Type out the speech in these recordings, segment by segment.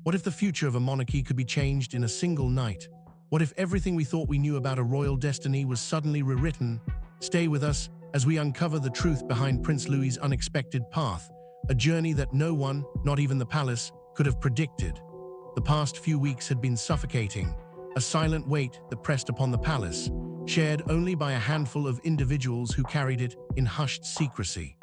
What if the future of a monarchy could be changed in a single night? What if everything we thought we knew about a royal destiny was suddenly rewritten? Stay with us as we uncover the truth behind Prince Louis's unexpected path, a journey that no one, not even the palace, could have predicted. The past few weeks had been suffocating, a silent weight that pressed upon the palace, shared only by a handful of individuals who carried it in hushed secrecy.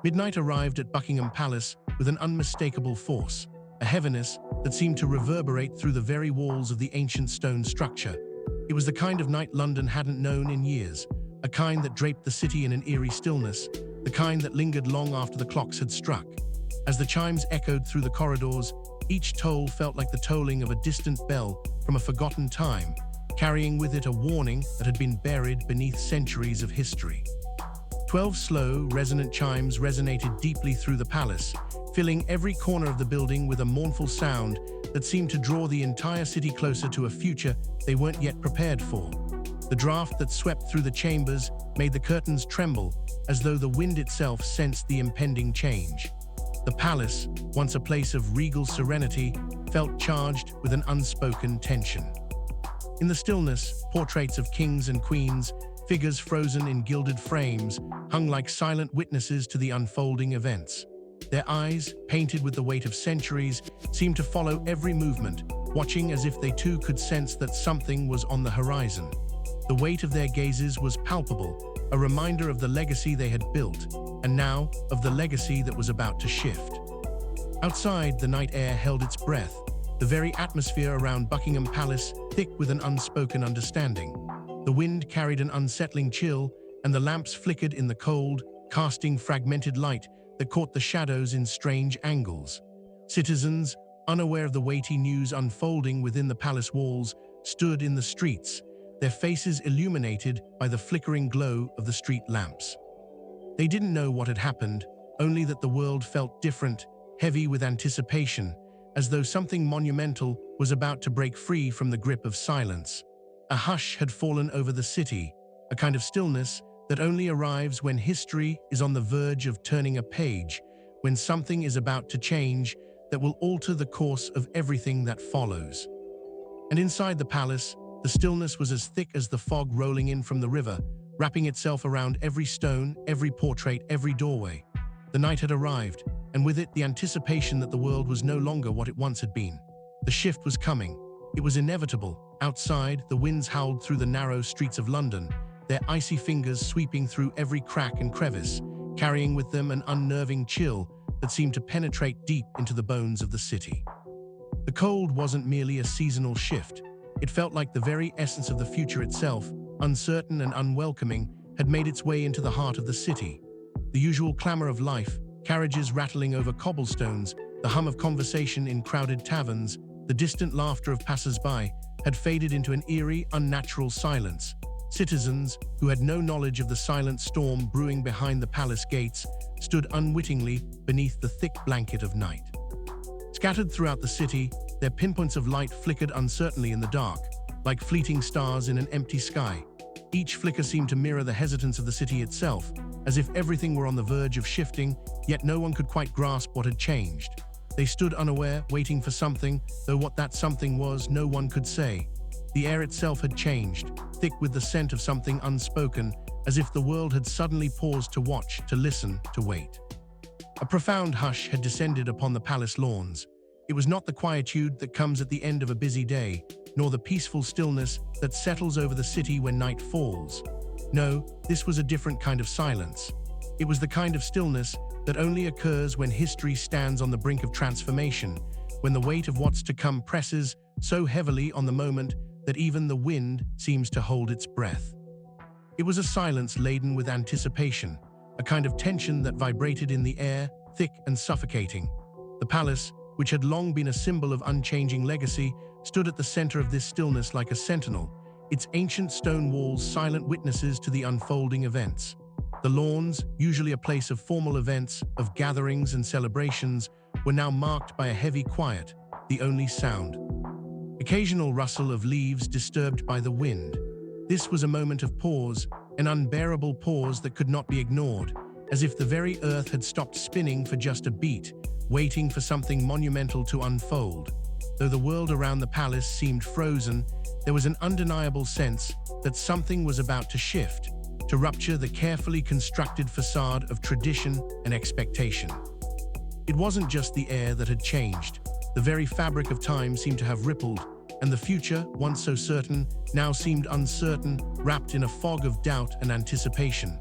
Midnight arrived at Buckingham Palace with an unmistakable force, a heaviness that seemed to reverberate through the very walls of the ancient stone structure. It was the kind of night London hadn't known in years, a kind that draped the city in an eerie stillness, the kind that lingered long after the clocks had struck. As the chimes echoed through the corridors, each toll felt like the tolling of a distant bell from a forgotten time, carrying with it a warning that had been buried beneath centuries of history. 12 slow, resonant chimes resonated deeply through the palace, filling every corner of the building with a mournful sound that seemed to draw the entire city closer to a future they weren't yet prepared for. The draft that swept through the chambers made the curtains tremble, as though the wind itself sensed the impending change. The palace, once a place of regal serenity, felt charged with an unspoken tension. In the stillness, portraits of kings and queens, figures frozen in gilded frames, hung like silent witnesses to the unfolding events. Their eyes, painted with the weight of centuries, seemed to follow every movement, watching as if they too could sense that something was on the horizon. The weight of their gazes was palpable, a reminder of the legacy they had built, and now of the legacy that was about to shift. Outside, the night air held its breath, the very atmosphere around Buckingham Palace thick with an unspoken understanding. The wind carried an unsettling chill, and the lamps flickered in the cold, casting fragmented light that caught the shadows in strange angles. Citizens, unaware of the weighty news unfolding within the palace walls, stood in the streets, their faces illuminated by the flickering glow of the street lamps. They didn't know what had happened, only that the world felt different, heavy with anticipation, as though something monumental was about to break free from the grip of silence. A hush had fallen over the city, a kind of stillness that only arrives when history is on the verge of turning a page, when something is about to change that will alter the course of everything that follows. And inside the palace, the stillness was as thick as the fog rolling in from the river, wrapping itself around every stone, every portrait, every doorway. The night had arrived, and with it the anticipation that the world was no longer what it once had been. The shift was coming. It was inevitable. Outside, the winds howled through the narrow streets of London, their icy fingers sweeping through every crack and crevice, carrying with them an unnerving chill that seemed to penetrate deep into the bones of the city. The cold wasn't merely a seasonal shift. It felt like the very essence of the future itself, uncertain and unwelcoming, had made its way into the heart of the city. The usual clamor of life, carriages rattling over cobblestones, the hum of conversation in crowded taverns, the distant laughter of passers-by, had faded into an eerie, unnatural silence. Citizens, who had no knowledge of the silent storm brewing behind the palace gates, stood unwittingly beneath the thick blanket of night. Scattered throughout the city, their pinpoints of light flickered uncertainly in the dark, like fleeting stars in an empty sky. Each flicker seemed to mirror the hesitance of the city itself, as if everything were on the verge of shifting, yet no one could quite grasp what had changed. They stood unaware, waiting for something, though what that something was, no one could say. The air itself had changed, thick with the scent of something unspoken, as if the world had suddenly paused to watch, to listen, to wait. A profound hush had descended upon the palace lawns. It was not the quietude that comes at the end of a busy day, nor the peaceful stillness that settles over the city when night falls. No, this was a different kind of silence. It was the kind of stillness that only occurs when history stands on the brink of transformation, when the weight of what's to come presses so heavily on the moment that even the wind seems to hold its breath. It was a silence laden with anticipation, a kind of tension that vibrated in the air, thick and suffocating. The palace, which had long been a symbol of unchanging legacy, stood at the center of this stillness like a sentinel, its ancient stone walls silent witnesses to the unfolding events. The lawns, usually a place of formal events, of gatherings and celebrations, were now marked by a heavy quiet, the only sound. Occasional rustle of leaves disturbed by the wind. This was a moment of pause, an unbearable pause that could not be ignored, as if the very earth had stopped spinning for just a beat, waiting for something monumental to unfold. Though the world around the palace seemed frozen, there was an undeniable sense that something was about to shift, to rupture the carefully constructed facade of tradition and expectation. It wasn't just the air that had changed. The very fabric of time seemed to have rippled, and the future, once so certain, now seemed uncertain, wrapped in a fog of doubt and anticipation.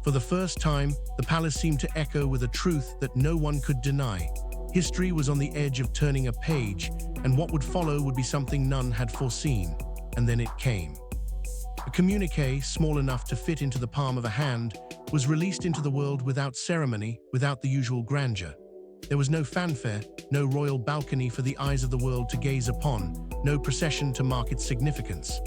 For the first time, the palace seemed to echo with a truth that no one could deny. History was on the edge of turning a page, and what would follow would be something none had foreseen. And then it came. A communique, small enough to fit into the palm of a hand, was released into the world without ceremony, without the usual grandeur. There was no fanfare, no royal balcony for the eyes of the world to gaze upon, no procession to mark its significance.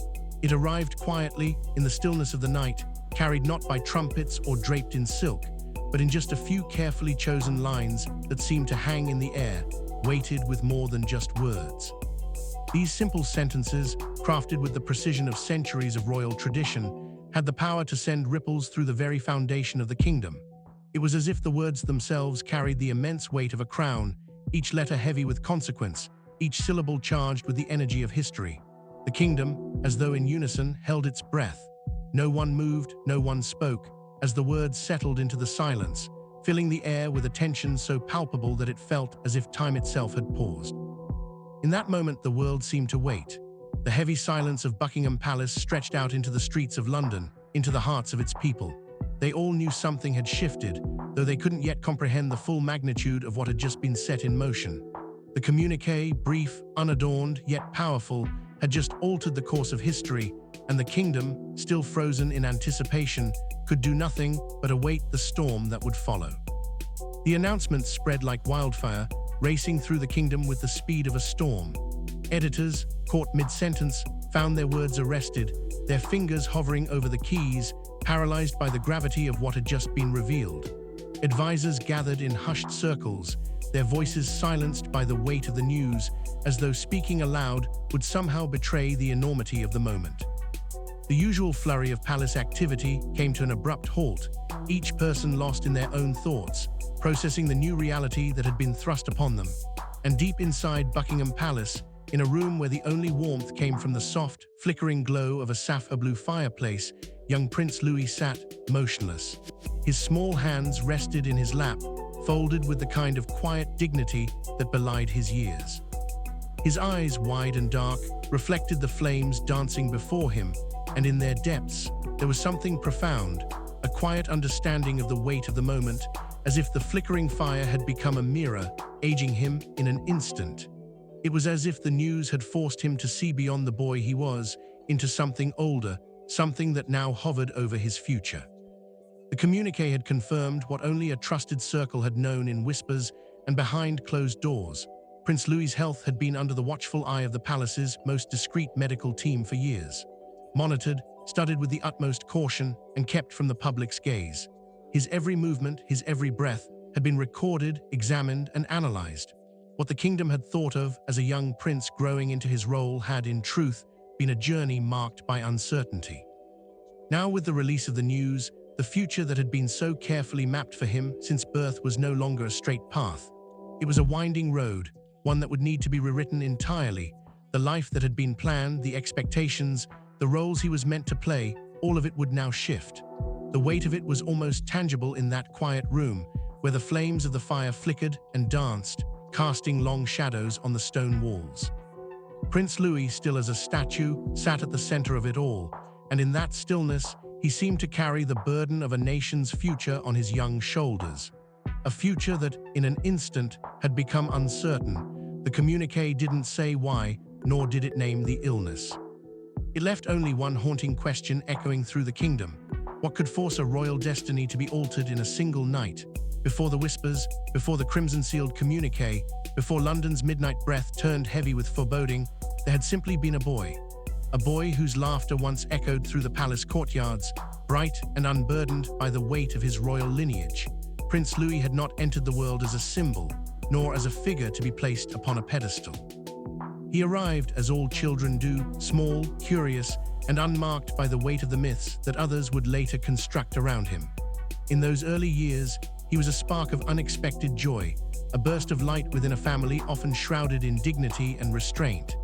It arrived quietly, in the stillness of the night, carried not by trumpets or draped in silk, but in just a few carefully chosen lines that seemed to hang in the air, weighted with more than just words. These simple sentences, crafted with the precision of centuries of royal tradition, had the power to send ripples through the very foundation of the kingdom. It was as if the words themselves carried the immense weight of a crown, each letter heavy with consequence, each syllable charged with the energy of history. The kingdom, as though in unison, held its breath. No one moved, no one spoke, as the words settled into the silence, filling the air with a tension so palpable that it felt as if time itself had paused. In that moment, the world seemed to wait. The heavy silence of Buckingham Palace stretched out into the streets of London, into the hearts of its people. They all knew something had shifted, though they couldn't yet comprehend the full magnitude of what had just been set in motion. The communique, brief, unadorned, yet powerful, had just altered the course of history, and the kingdom, still frozen in anticipation, could do nothing but await the storm that would follow. The announcement spread like wildfire, racing through the kingdom with the speed of a storm. Editors, caught mid-sentence, found their words arrested, their fingers hovering over the keys, paralyzed by the gravity of what had just been revealed. Advisors gathered in hushed circles, their voices silenced by the weight of the news, as though speaking aloud would somehow betray the enormity of the moment. The usual flurry of palace activity came to an abrupt halt, each person lost in their own thoughts, processing the new reality that had been thrust upon them. And deep inside Buckingham Palace, in a room where the only warmth came from the soft, flickering glow of a sapphire blue fireplace, young Prince Louis sat, motionless. His small hands rested in his lap, folded with the kind of quiet dignity that belied his years. His eyes, wide and dark, reflected the flames dancing before him, and in their depths, there was something profound, a quiet understanding of the weight of the moment, as if the flickering fire had become a mirror, aging him in an instant. It was as if the news had forced him to see beyond the boy he was, into something older, something that now hovered over his future. The communique had confirmed what only a trusted circle had known in whispers and behind closed doors. Prince Louis's health had been under the watchful eye of the palace's most discreet medical team for years. Monitored, studied with the utmost caution, and kept from the public's gaze. His every movement, his every breath, had been recorded, examined, and analyzed. What the kingdom had thought of as a young prince growing into his role had, in truth, been a journey marked by uncertainty. Now, with the release of the news, the future that had been so carefully mapped for him since birth was no longer a straight path. It was a winding road, one that would need to be rewritten entirely. The life that had been planned, the expectations, the roles he was meant to play, all of it would now shift. The weight of it was almost tangible in that quiet room, where the flames of the fire flickered and danced, casting long shadows on the stone walls. Prince Louis, still as a statue, sat at the center of it all, and in that stillness, he seemed to carry the burden of a nation's future on his young shoulders. A future that, in an instant, had become uncertain. The communique didn't say why, nor did it name the illness. It left only one haunting question echoing through the kingdom. What could force a royal destiny to be altered in a single night? Before the whispers, before the crimson-sealed communique, before London's midnight breath turned heavy with foreboding, there had simply been a boy. A boy whose laughter once echoed through the palace courtyards, bright and unburdened by the weight of his royal lineage. Prince Louis had not entered the world as a symbol, nor as a figure to be placed upon a pedestal. He arrived, as all children do, small, curious, and unmarked by the weight of the myths that others would later construct around him. In those early years, he was a spark of unexpected joy, a burst of light within a family often shrouded in dignity and restraint.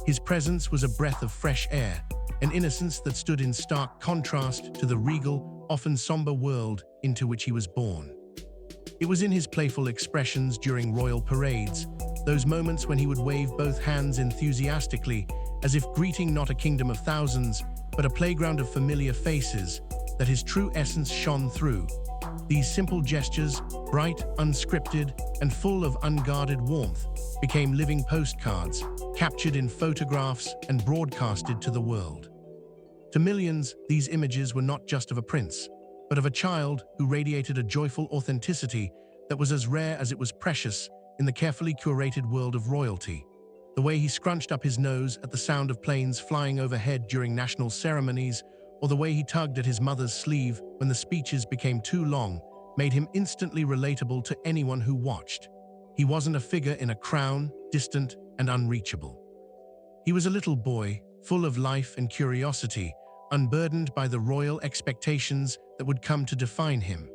His presence was a breath of fresh air, an innocence that stood in stark contrast to the regal, often somber world into which he was born. It was in his playful expressions during royal parades, those moments when he would wave both hands enthusiastically, as if greeting not a kingdom of thousands, but a playground of familiar faces, that his true essence shone through. These simple gestures, bright, unscripted, and full of unguarded warmth, became living postcards, captured in photographs and broadcasted to the world. To millions, these images were not just of a prince, but of a child who radiated a joyful authenticity that was as rare as it was precious in the carefully curated world of royalty. The way he scrunched up his nose at the sound of planes flying overhead during national ceremonies, or the way he tugged at his mother's sleeve when the speeches became too long, made him instantly relatable to anyone who watched. He wasn't a figure in a crown, distant and unreachable. He was a little boy, full of life and curiosity, unburdened by the royal expectations that would come to define him.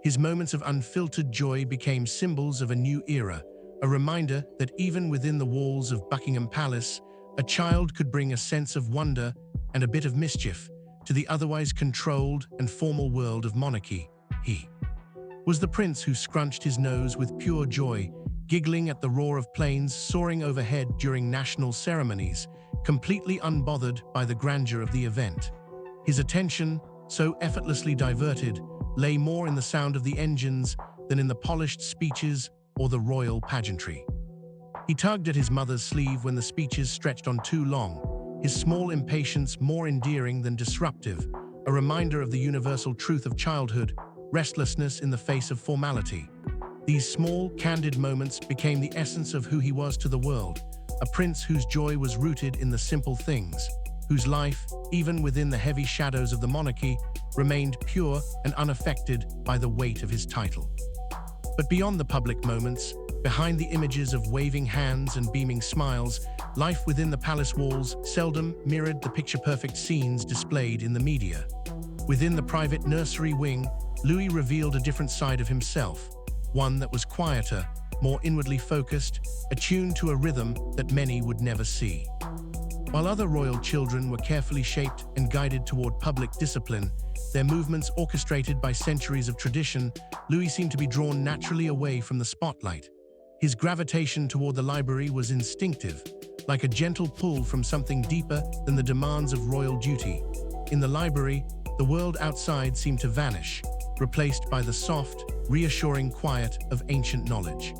His moments of unfiltered joy became symbols of a new era, a reminder that even within the walls of Buckingham Palace, a child could bring a sense of wonder and a bit of mischief to the otherwise controlled and formal world of monarchy. He was the prince who scrunched his nose with pure joy, giggling at the roar of planes soaring overhead during national ceremonies, completely unbothered by the grandeur of the event. His attention, so effortlessly diverted, lay more in the sound of the engines than in the polished speeches or the royal pageantry. He tugged at his mother's sleeve when the speeches stretched on too long, his small impatience more endearing than disruptive, a reminder of the universal truth of childhood, restlessness in the face of formality. These small, candid moments became the essence of who he was to the world, a prince whose joy was rooted in the simple things, whose life, even within the heavy shadows of the monarchy, remained pure and unaffected by the weight of his title. But beyond the public moments, behind the images of waving hands and beaming smiles, life within the palace walls seldom mirrored the picture-perfect scenes displayed in the media. Within the private nursery wing, Louis revealed a different side of himself, one that was quieter, more inwardly focused, attuned to a rhythm that many would never see. While other royal children were carefully shaped and guided toward public discipline, their movements orchestrated by centuries of tradition, Louis seemed to be drawn naturally away from the spotlight. His gravitation toward the library was instinctive, like a gentle pull from something deeper than the demands of royal duty. In the library, the world outside seemed to vanish, replaced by the soft, reassuring quiet of ancient knowledge.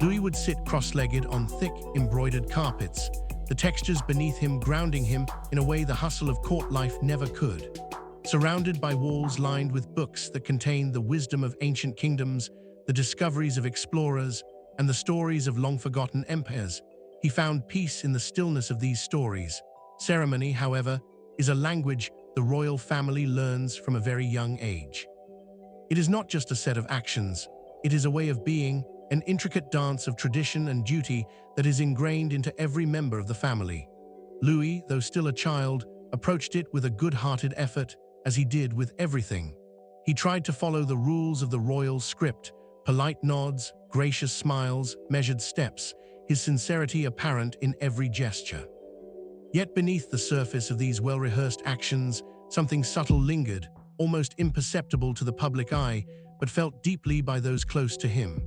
Louis would sit cross-legged on thick, embroidered carpets, the textures beneath him grounding him in a way the hustle of court life never could. Surrounded by walls lined with books that contained the wisdom of ancient kingdoms, the discoveries of explorers, and the stories of long-forgotten empires, he found peace in the stillness of these stories. Ceremony, however, is a language the royal family learns from a very young age. It is not just a set of actions, it is a way of being, an intricate dance of tradition and duty that is ingrained into every member of the family. Louis, though still a child, approached it with a good-hearted effort, as he did with everything. He tried to follow the rules of the royal script, polite nods, gracious smiles, measured steps, his sincerity apparent in every gesture. Yet beneath the surface of these well-rehearsed actions, something subtle lingered, almost imperceptible to the public eye, but felt deeply by those close to him.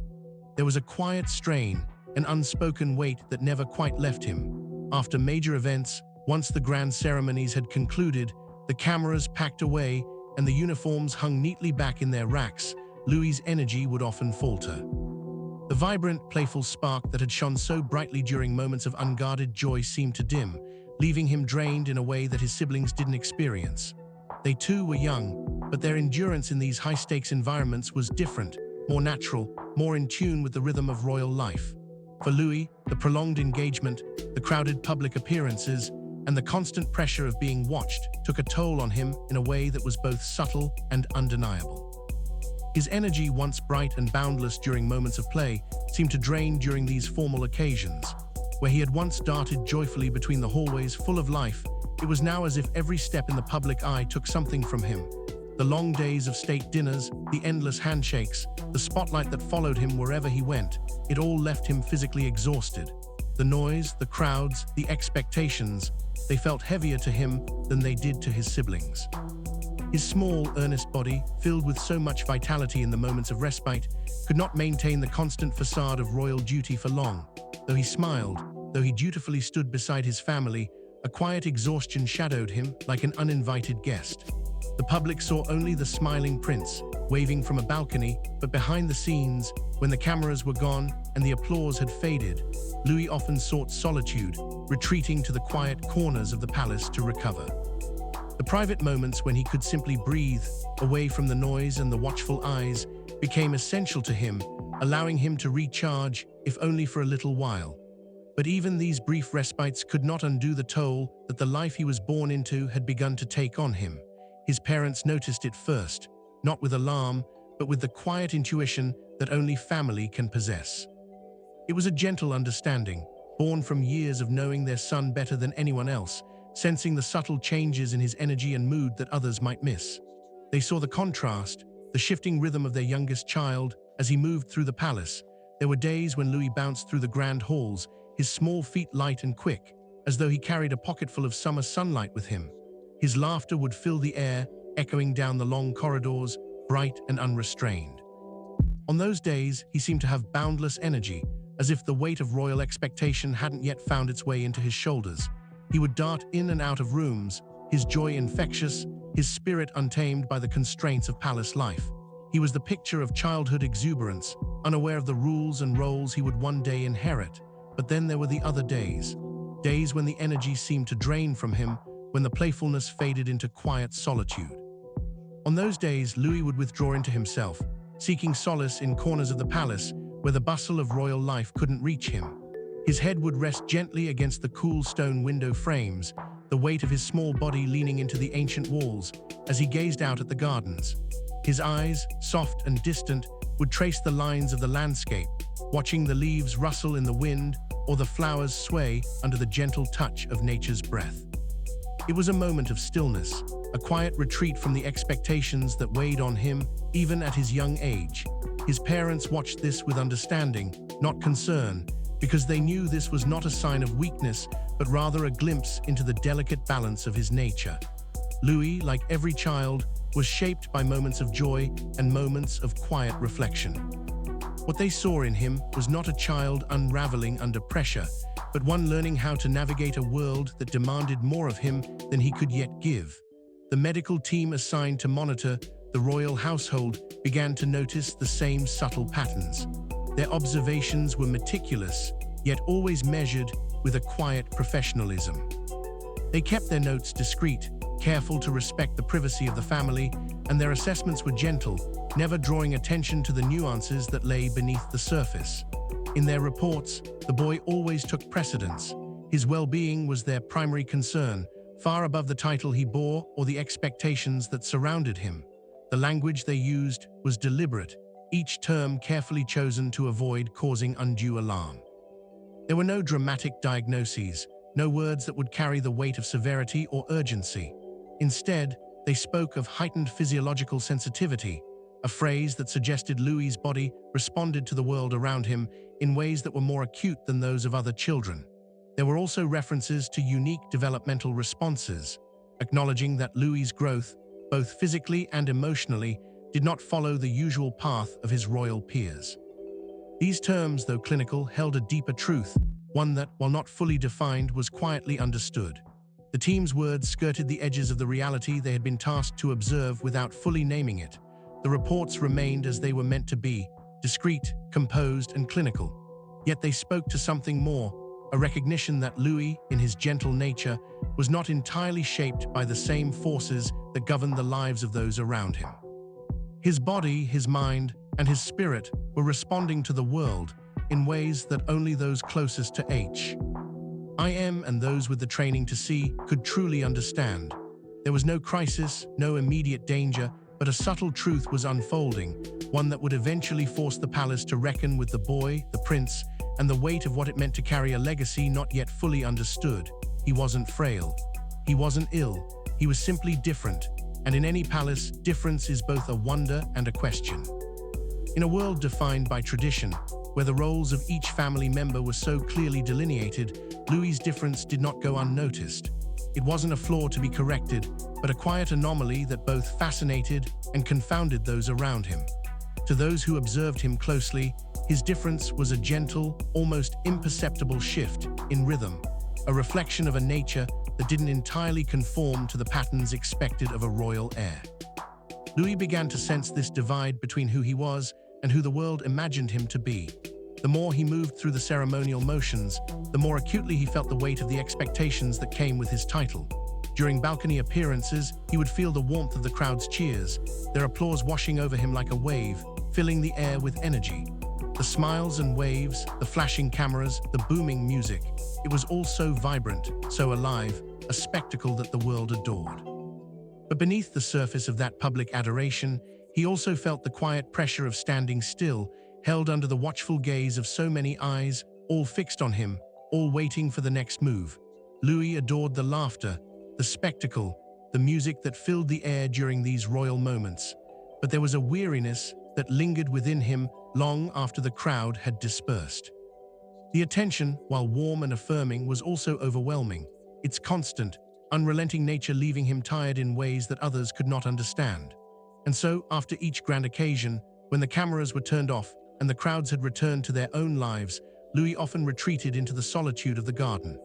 There was a quiet strain, an unspoken weight that never quite left him. After major events, once the grand ceremonies had concluded, the cameras packed away, and the uniforms hung neatly back in their racks, Louis's energy would often falter. The vibrant, playful spark that had shone so brightly during moments of unguarded joy seemed to dim, leaving him drained in a way that his siblings didn't experience. They too were young, but their endurance in these high-stakes environments was different, more natural, more in tune with the rhythm of royal life. For Louis, the prolonged engagement, the crowded public appearances, and the constant pressure of being watched took a toll on him in a way that was both subtle and undeniable. His energy, once bright and boundless during moments of play, seemed to drain during these formal occasions. Where he had once darted joyfully between the hallways full of life, it was now as if every step in the public eye took something from him. The long days of state dinners, the endless handshakes, the spotlight that followed him wherever he went, it all left him physically exhausted. The noise, the crowds, the expectations, they felt heavier to him than they did to his siblings. His small, earnest body, filled with so much vitality in the moments of respite, could not maintain the constant facade of royal duty for long. Though he smiled, though he dutifully stood beside his family, a quiet exhaustion shadowed him like an uninvited guest. The public saw only the smiling prince, waving from a balcony, but behind the scenes, when the cameras were gone and the applause had faded, Louis often sought solitude, retreating to the quiet corners of the palace to recover. The private moments when he could simply breathe, away from the noise and the watchful eyes, became essential to him, allowing him to recharge, if only for a little while. But even these brief respites could not undo the toll that the life he was born into had begun to take on him. His parents noticed it first, not with alarm, but with the quiet intuition that only family can possess. It was a gentle understanding, born from years of knowing their son better than anyone else, sensing the subtle changes in his energy and mood that others might miss. They saw the contrast, the shifting rhythm of their youngest child as he moved through the palace. There were days when Louis bounced through the grand halls, his small feet light and quick, as though he carried a pocketful of summer sunlight with him. His laughter would fill the air, echoing down the long corridors, bright and unrestrained. On those days, he seemed to have boundless energy, as if the weight of royal expectation hadn't yet found its way into his shoulders. He would dart in and out of rooms, his joy infectious, his spirit untamed by the constraints of palace life. He was the picture of childhood exuberance, unaware of the rules and roles he would one day inherit. But then there were the other days when the energy seemed to drain from him, when the playfulness faded into quiet solitude. On those days, Louis would withdraw into himself, seeking solace in corners of the palace where the bustle of royal life couldn't reach him. His head would rest gently against the cool stone window frames, the weight of his small body leaning into the ancient walls as he gazed out at the gardens. His eyes, soft and distant, would trace the lines of the landscape, watching the leaves rustle in the wind or the flowers sway under the gentle touch of nature's breath. It was a moment of stillness, a quiet retreat from the expectations that weighed on him even at his young age. His parents watched this with understanding, not concern, because they knew this was not a sign of weakness, but rather a glimpse into the delicate balance of his nature. Louis, like every child, was shaped by moments of joy and moments of quiet reflection. What they saw in him was not a child unraveling under pressure, but one learning how to navigate a world that demanded more of him than he could yet give. The medical team assigned to monitor the royal household began to notice the same subtle patterns. Their observations were meticulous, yet always measured with a quiet professionalism. They kept their notes discreet, careful to respect the privacy of the family, and their assessments were gentle, never drawing attention to the nuances that lay beneath the surface. In their reports, the boy always took precedence. His well-being was their primary concern, far above the title he bore or the expectations that surrounded him. The language they used was deliberate, each term carefully chosen to avoid causing undue alarm. There were no dramatic diagnoses, no words that would carry the weight of severity or urgency. Instead, they spoke of heightened physiological sensitivity, a phrase that suggested Louis's body responded to the world around him in ways that were more acute than those of other children. There were also references to unique developmental responses, acknowledging that Louis's growth, both physically and emotionally, did not follow the usual path of his royal peers. These terms, though clinical, held a deeper truth, one that, while not fully defined, was quietly understood. The team's words skirted the edges of the reality they had been tasked to observe without fully naming it. The reports remained as they were meant to be, discreet, composed, and clinical. Yet they spoke to something more, a recognition that Louis, in his gentle nature, was not entirely shaped by the same forces that governed the lives of those around him. His body, his mind, and his spirit were responding to the world in ways that only those closest to him and those with the training to see could truly understand. There was no crisis, no immediate danger, but a subtle truth was unfolding, one that would eventually force the palace to reckon with the boy, the prince, and the weight of what it meant to carry a legacy not yet fully understood. He wasn't frail. He wasn't ill. He was simply different, and in any palace, difference is both a wonder and a question. In a world defined by tradition, where the roles of each family member were so clearly delineated, Louis's difference did not go unnoticed. It wasn't a flaw to be corrected, but a quiet anomaly that both fascinated and confounded those around him. To those who observed him closely, his difference was a gentle, almost imperceptible shift in rhythm, a reflection of a nature that didn't entirely conform to the patterns expected of a royal heir. Louis began to sense this divide between who he was and who the world imagined him to be. The more he moved through the ceremonial motions, the more acutely he felt the weight of the expectations that came with his title. During balcony appearances, he would feel the warmth of the crowd's cheers, their applause washing over him like a wave, filling the air with energy. The smiles and waves, the flashing cameras, the booming music, it was all so vibrant, so alive, a spectacle that the world adored. But beneath the surface of that public adoration, he also felt the quiet pressure of standing still, held under the watchful gaze of so many eyes, all fixed on him, all waiting for the next move. Louis adored the laughter, the spectacle, the music that filled the air during these royal moments. But there was a weariness that lingered within him long after the crowd had dispersed. The attention, while warm and affirming, was also overwhelming, its constant, unrelenting nature leaving him tired in ways that others could not understand. And so, after each grand occasion, when the cameras were turned off and the crowds had returned to their own lives, Louis often retreated into the solitude of the garden.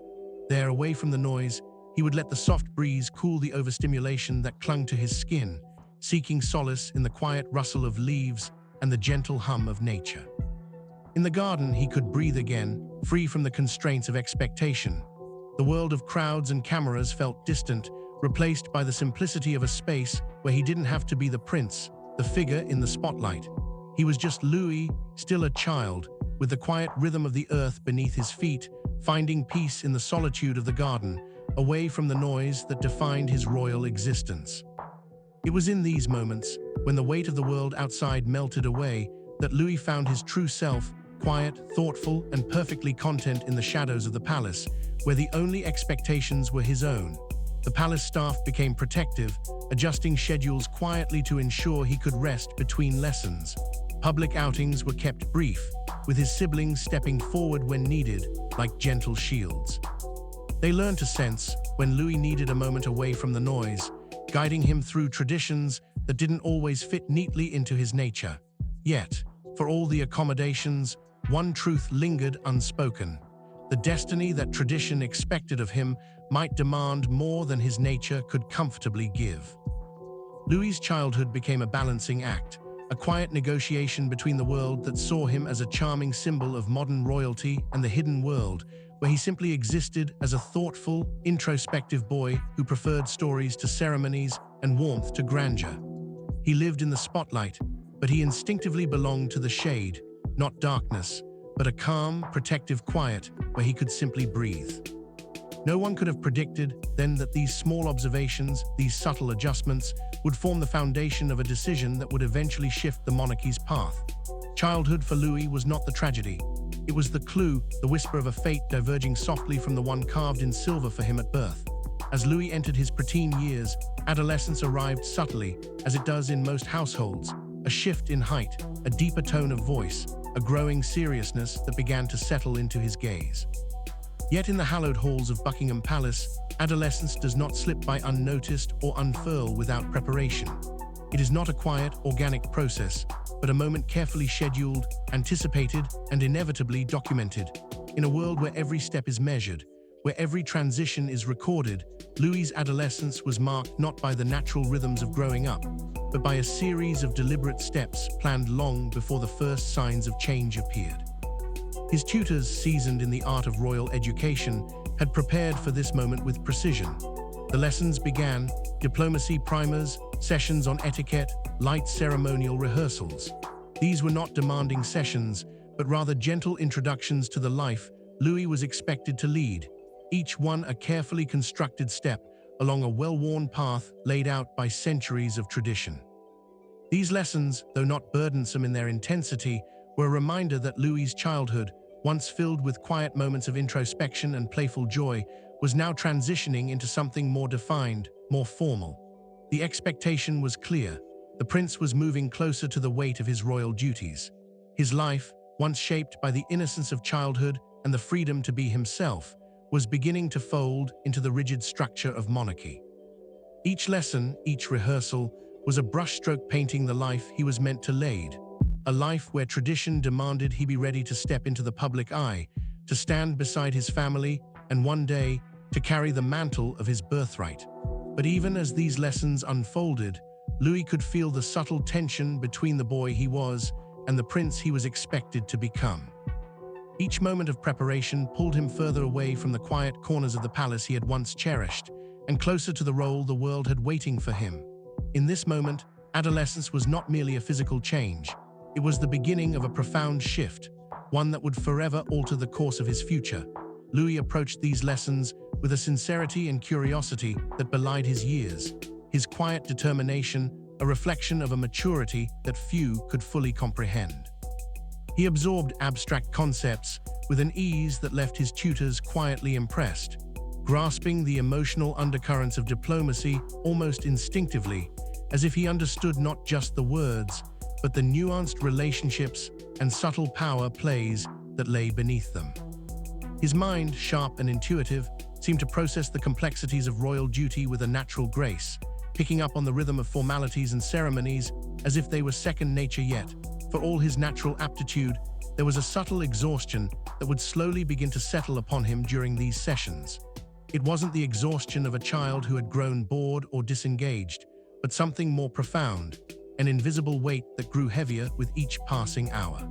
There, away from the noise, he would let the soft breeze cool the overstimulation that clung to his skin, seeking solace in the quiet rustle of leaves and the gentle hum of nature. In the garden, he could breathe again, free from the constraints of expectation. The world of crowds and cameras felt distant, replaced by the simplicity of a space where he didn't have to be the prince, the figure in the spotlight. He was just Louis, still a child, with the quiet rhythm of the earth beneath his feet, finding peace in the solitude of the garden, away from the noise that defined his royal existence. It was in these moments, when the weight of the world outside melted away, that Louis found his true self, quiet, thoughtful, and perfectly content in the shadows of the palace, where the only expectations were his own. The palace staff became protective, adjusting schedules quietly to ensure he could rest between lessons. Public outings were kept brief, with his siblings stepping forward when needed, like gentle shields. They learned to sense when Louis needed a moment away from the noise, guiding him through traditions that didn't always fit neatly into his nature. Yet, for all the accommodations, one truth lingered unspoken. The destiny that tradition expected of him might demand more than his nature could comfortably give. Louis's childhood became a balancing act, a quiet negotiation between the world that saw him as a charming symbol of modern royalty and the hidden world, where he simply existed as a thoughtful, introspective boy who preferred stories to ceremonies and warmth to grandeur. He lived in the spotlight, but he instinctively belonged to the shade, not darkness, but a calm, protective quiet where he could simply breathe. No one could have predicted then that these small observations, these subtle adjustments, would form the foundation of a decision that would eventually shift the monarchy's path. Childhood for Louis was not the tragedy. It was the clue, the whisper of a fate diverging softly from the one carved in silver for him at birth. As Louis entered his preteen years, adolescence arrived subtly, as it does in most households. A shift in height, a deeper tone of voice, a growing seriousness that began to settle into his gaze. Yet in the hallowed halls of Buckingham Palace, adolescence does not slip by unnoticed or unfurl without preparation. It is not a quiet, organic process, but a moment carefully scheduled, anticipated, and inevitably documented. In a world where every step is measured, where every transition is recorded, Louis's adolescence was marked not by the natural rhythms of growing up, but by a series of deliberate steps planned long before the first signs of change appeared. His tutors, seasoned in the art of royal education, had prepared for this moment with precision. The lessons began, diplomacy primers, sessions on etiquette, light ceremonial rehearsals. These were not demanding sessions, but rather gentle introductions to the life Louis was expected to lead, each one a carefully constructed step along a well-worn path laid out by centuries of tradition. These lessons, though not burdensome in their intensity, were a reminder that Louis's childhood, once filled with quiet moments of introspection and playful joy, was now transitioning into something more defined, more formal. The expectation was clear. The prince was moving closer to the weight of his royal duties. His life, once shaped by the innocence of childhood and the freedom to be himself, was beginning to fold into the rigid structure of monarchy. Each lesson, each rehearsal, was a brushstroke painting the life he was meant to lead. A life where tradition demanded he be ready to step into the public eye, to stand beside his family, and one day, to carry the mantle of his birthright. But even as these lessons unfolded, Louis could feel the subtle tension between the boy he was and the prince he was expected to become. Each moment of preparation pulled him further away from the quiet corners of the palace he had once cherished, and closer to the role the world had waiting for him. In this moment, adolescence was not merely a physical change. It was the beginning of a profound shift, one that would forever alter the course of his future. Louis approached these lessons with a sincerity and curiosity that belied his years, his quiet determination a reflection of a maturity that few could fully comprehend. He absorbed abstract concepts with an ease that left his tutors quietly impressed, grasping the emotional undercurrents of diplomacy almost instinctively, as if he understood not just the words, but the nuanced relationships and subtle power plays that lay beneath them. His mind, sharp and intuitive, seemed to process the complexities of royal duty with a natural grace, picking up on the rhythm of formalities and ceremonies as if they were second nature. Yet, for all his natural aptitude, there was a subtle exhaustion that would slowly begin to settle upon him during these sessions. It wasn't the exhaustion of a child who had grown bored or disengaged, but something more profound, an invisible weight that grew heavier with each passing hour.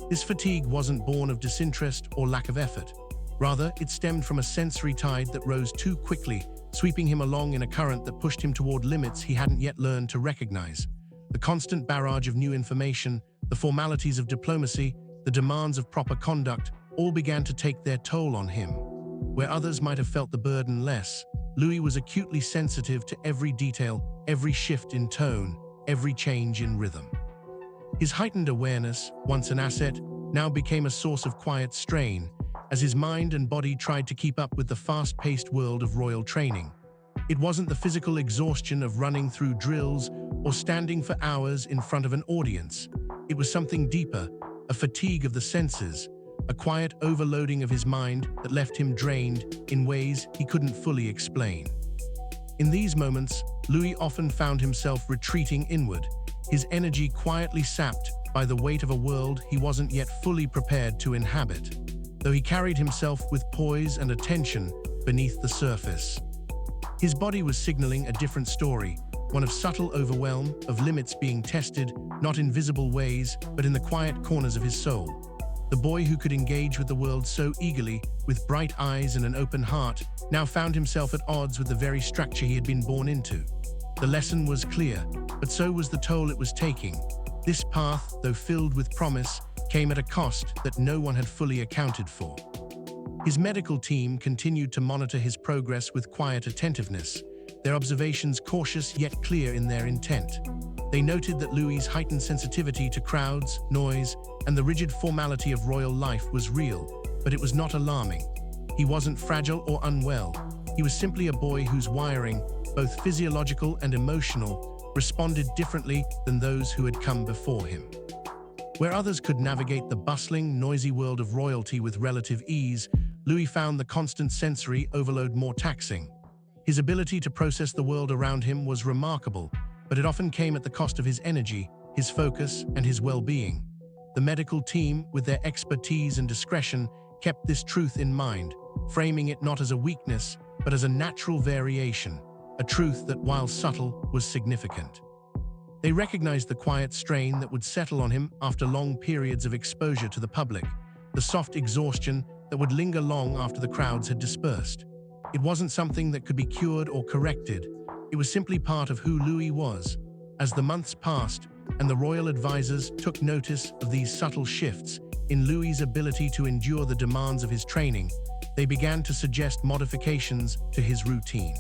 This fatigue wasn't born of disinterest or lack of effort. Rather, it stemmed from a sensory tide that rose too quickly, sweeping him along in a current that pushed him toward limits he hadn't yet learned to recognize. The constant barrage of new information, the formalities of diplomacy, the demands of proper conduct, all began to take their toll on him. Where others might have felt the burden less, Louis was acutely sensitive to every detail, every shift in tone, every change in rhythm. His heightened awareness, once an asset, now became a source of quiet strain, as his mind and body tried to keep up with the fast-paced world of royal training. It wasn't the physical exhaustion of running through drills or standing for hours in front of an audience. It was something deeper, a fatigue of the senses, a quiet overloading of his mind that left him drained in ways he couldn't fully explain. In these moments, Louis often found himself retreating inward, his energy quietly sapped by the weight of a world he wasn't yet fully prepared to inhabit, though he carried himself with poise and attention beneath the surface. His body was signaling a different story, one of subtle overwhelm, of limits being tested, not in visible ways, but in the quiet corners of his soul. The boy who could engage with the world so eagerly, with bright eyes and an open heart, now found himself at odds with the very structure he had been born into. The lesson was clear, but so was the toll it was taking. This path, though filled with promise, came at a cost that no one had fully accounted for. His medical team continued to monitor his progress with quiet attentiveness, their observations cautious yet clear in their intent. They noted that Louis's heightened sensitivity to crowds, noise, and the rigid formality of royal life was real, but it was not alarming. He wasn't fragile or unwell. He was simply a boy whose wiring, both physiological and emotional, responded differently than those who had come before him. Where others could navigate the bustling, noisy world of royalty with relative ease, Louis found the constant sensory overload more taxing. His ability to process the world around him was remarkable, but it often came at the cost of his energy, his focus, and his well-being. The medical team, with their expertise and discretion, kept this truth in mind, framing it not as a weakness, but as a natural variation, a truth that, while subtle, was significant. They recognized the quiet strain that would settle on him after long periods of exposure to the public, the soft exhaustion that would linger long after the crowds had dispersed. It wasn't something that could be cured or corrected. It was simply part of who Louis was. As the months passed and the royal advisors took notice of these subtle shifts in Louis's ability to endure the demands of his training, they began to suggest modifications to his routine.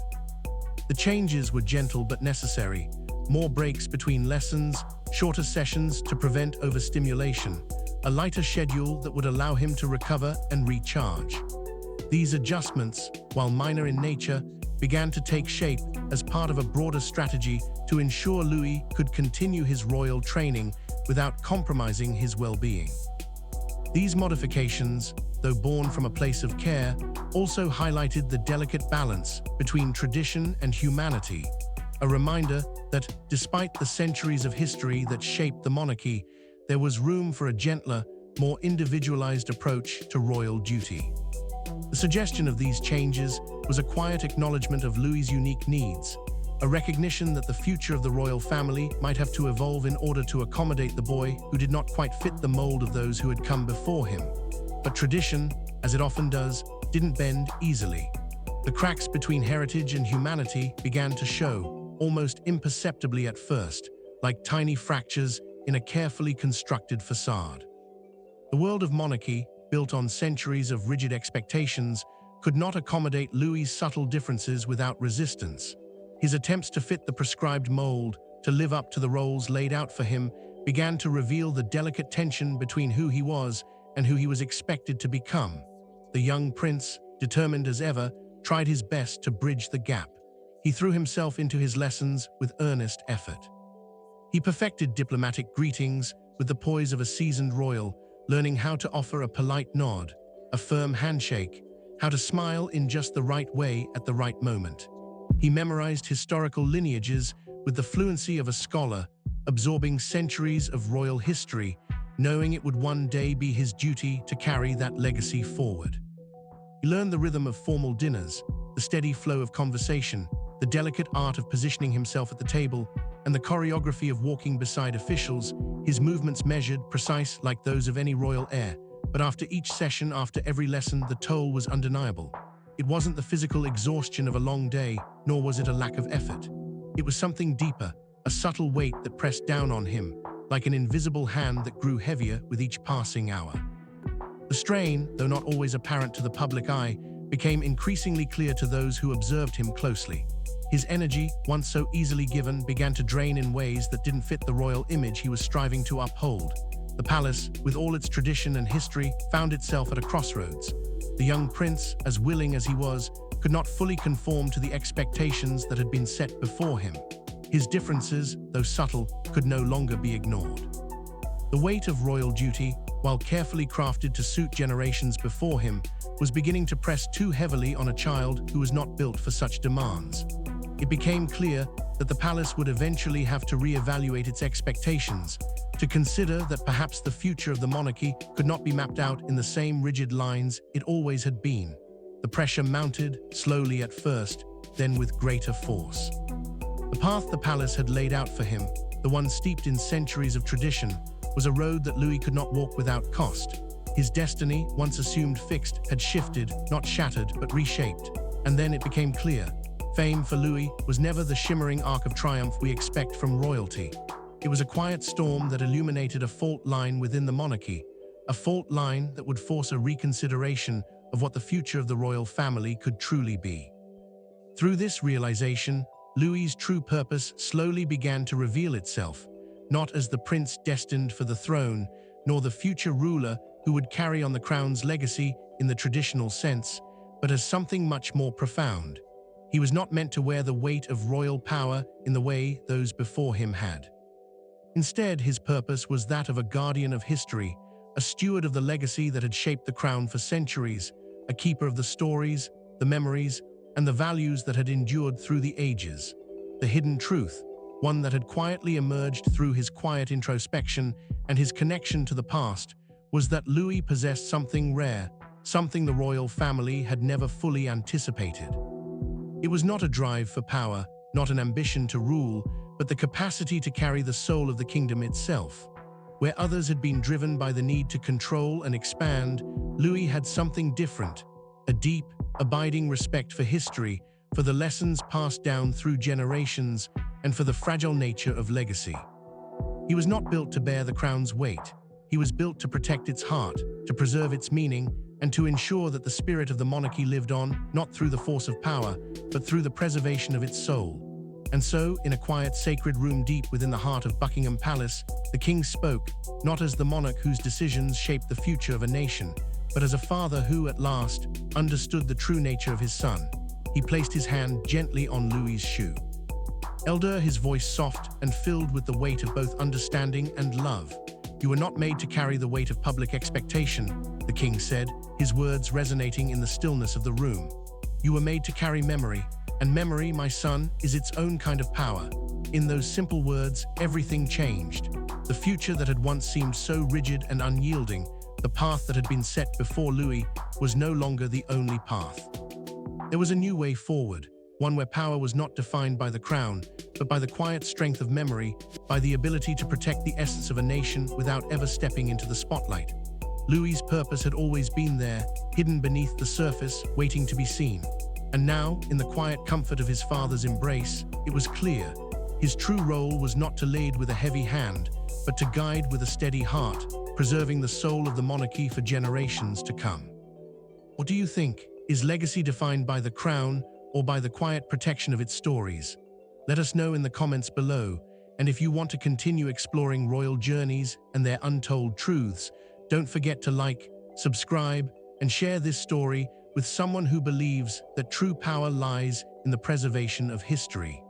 The changes were gentle but necessary. More breaks between lessons, shorter sessions to prevent overstimulation, a lighter schedule that would allow him to recover and recharge. These adjustments, while minor in nature, began to take shape as part of a broader strategy to ensure Louis could continue his royal training without compromising his well-being. These modifications, though born from a place of care, also highlighted the delicate balance between tradition and humanity, a reminder that, despite the centuries of history that shaped the monarchy, there was room for a gentler, more individualized approach to royal duty. The suggestion of these changes was a quiet acknowledgement of Louis's unique needs, a recognition that the future of the royal family might have to evolve in order to accommodate the boy who did not quite fit the mold of those who had come before him. But tradition, as it often does, didn't bend easily. The cracks between heritage and humanity began to show, almost imperceptibly at first, like tiny fractures in a carefully constructed facade. The world of monarchy, built on centuries of rigid expectations, could not accommodate Louis's subtle differences without resistance. His attempts to fit the prescribed mold, to live up to the roles laid out for him, began to reveal the delicate tension between who he was and who he was expected to become. The young prince, determined as ever, tried his best to bridge the gap. He threw himself into his lessons with earnest effort. He perfected diplomatic greetings with the poise of a seasoned royal, learning how to offer a polite nod, a firm handshake, how to smile in just the right way at the right moment. He memorized historical lineages with the fluency of a scholar, absorbing centuries of royal history, knowing it would one day be his duty to carry that legacy forward. He learned the rhythm of formal dinners, the steady flow of conversation, the delicate art of positioning himself at the table, and the choreography of walking beside officials, his movements measured, precise like those of any royal heir. But after each session, after every lesson, the toll was undeniable. It wasn't the physical exhaustion of a long day, nor was it a lack of effort. It was something deeper, a subtle weight that pressed down on him, like an invisible hand that grew heavier with each passing hour. The strain, though not always apparent to the public eye, became increasingly clear to those who observed him closely. His energy, once so easily given, began to drain in ways that didn't fit the royal image he was striving to uphold. The palace, with all its tradition and history, found itself at a crossroads. The young prince, as willing as he was, could not fully conform to the expectations that had been set before him. His differences, though subtle, could no longer be ignored. The weight of royal duty, while carefully crafted to suit generations before him, was beginning to press too heavily on a child who was not built for such demands. It became clear that the palace would eventually have to reevaluate its expectations, to consider that perhaps the future of the monarchy could not be mapped out in the same rigid lines it always had been. The pressure mounted, slowly at first, then with greater force. The path the palace had laid out for him, the one steeped in centuries of tradition, was a road that Louis could not walk without cost. His destiny, once assumed fixed, had shifted, not shattered, but reshaped. And then it became clear. Fame for Louis was never the shimmering arc of triumph we expect from royalty. It was a quiet storm that illuminated a fault line within the monarchy, a fault line that would force a reconsideration of what the future of the royal family could truly be. Through this realization, Louis's true purpose slowly began to reveal itself, not as the prince destined for the throne, nor the future ruler who would carry on the crown's legacy in the traditional sense, but as something much more profound. He was not meant to wear the weight of royal power in the way those before him had. Instead, his purpose was that of a guardian of history, a steward of the legacy that had shaped the crown for centuries, a keeper of the stories, the memories, and the values that had endured through the ages. The hidden truth, one that had quietly emerged through his quiet introspection and his connection to the past, was that Louis possessed something rare, something the royal family had never fully anticipated. It was not a drive for power, not an ambition to rule, but the capacity to carry the soul of the kingdom itself. Where others had been driven by the need to control and expand, Louis had something different, a deep, abiding respect for history, for the lessons passed down through generations, and for the fragile nature of legacy. He was not built to bear the crown's weight. He was built to protect its heart, to preserve its meaning, and to ensure that the spirit of the monarchy lived on, not through the force of power, but through the preservation of its soul. And so, in a quiet, sacred room deep within the heart of Buckingham Palace, the king spoke, not as the monarch whose decisions shaped the future of a nation, but as a father who, at last, understood the true nature of his son. He placed his hand gently on Louis's shoe. Elder, his voice soft and filled with the weight of both understanding and love. "You were not made to carry the weight of public expectation," the king said, his words resonating in the stillness of the room. "You were made to carry memory, and memory, my son, is its own kind of power." In those simple words, everything changed. The future that had once seemed so rigid and unyielding, the path that had been set before Louis, was no longer the only path. There was a new way forward, one where power was not defined by the crown, but by the quiet strength of memory, by the ability to protect the essence of a nation without ever stepping into the spotlight. Louis's purpose had always been there, hidden beneath the surface, waiting to be seen. And now, in the quiet comfort of his father's embrace, it was clear. His true role was not to lead with a heavy hand, but to guide with a steady heart, preserving the soul of the monarchy for generations to come. What do you think? Is legacy defined by the crown or by the quiet protection of its stories? Let us know in the comments below, and if you want to continue exploring royal journeys and their untold truths, don't forget to like, subscribe, and share this story with someone who believes that true power lies in the preservation of history.